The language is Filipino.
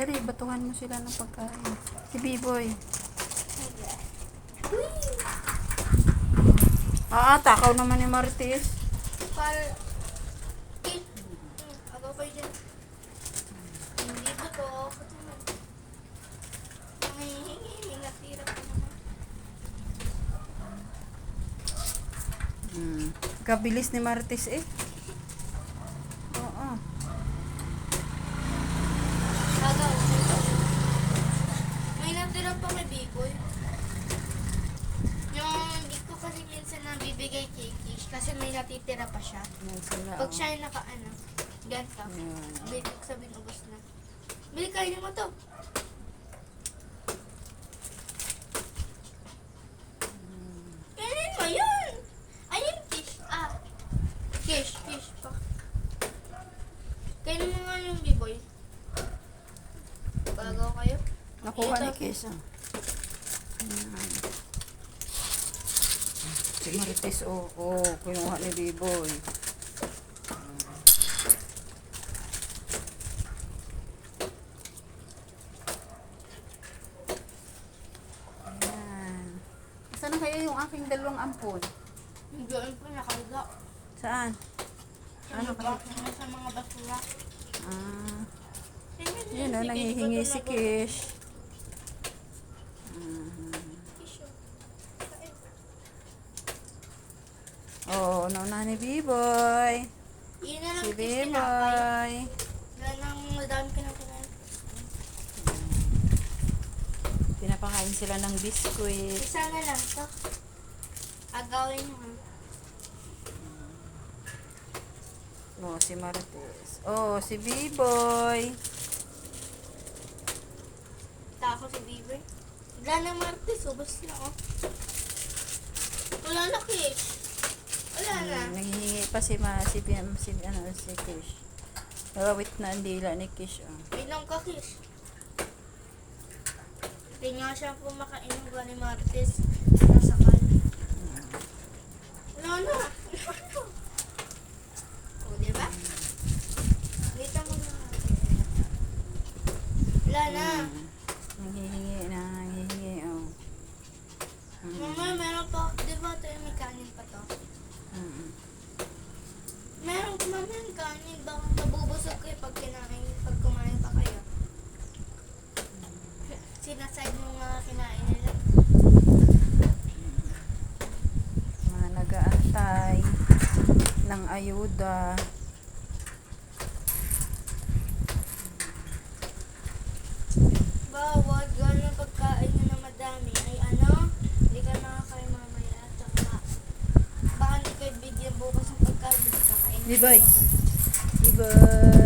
Dali, batuhan mo sila ng pagkain. Si B-boy. Takaw naman ni Martis. Para... Agaw kayo dyan. Hindi ba to? Nangihingi. Natira ko naman. Kabilis ni Martis eh. Oo. Agaw. May natira pa kay B-boy. Yung hindi ko kasi minsan nabibigay kay Kish kasi may natitira pa siya. Pag siya yung naka-ano, ganito. Bili ko sabihin ubos na. Bili kayo mo to. Kainin mo yun! Ayun, Kish. Kish pa. Kainin mo nga yung B-boy. Bagaw kayo. Nakuha ni Kesa. Si Martis, kinuha ni B-boy. Saan na kayo yung aking dalawang ampon? Doon po nakahiga. Saan? Ano kasi? Sa mga basura. Yun o, nangihingi si Kish. Nauna ni B-boy. Yun na lang Si Kish tinapay. B-boy. Yan ang madami ka na kinain. Pinapakain sila ng biskuit. Isa na lang to. Agawin mo. Si Martes. Si B-boy. Tako si Bieber. Wala na Martes, ubos na oh. Wala na Kish. Wala na. Nanghihingi pa si Kish. Rawit na ang dila ni Kish. Ilang ka Kish. Hindi nga siya po makainom ba ni Martes. Nasakal. Wala na. O, diba? Dito mo na. Wala na. Nanghihingi. Mama, meron pa. Diba ito yung may kanin pa to? Meron kumain kanin. Baka mabubusog kayo pag kumain pa kayo. Sinaside mo nga kinain nila. Mga nag-aantay ng ayuda. Bawat gano'n pagkain nyo na madami ay hindi ka nakakain mamaya at saka baka hindi kayo bigyan bukas ng pagkain. B-boy. B-boy.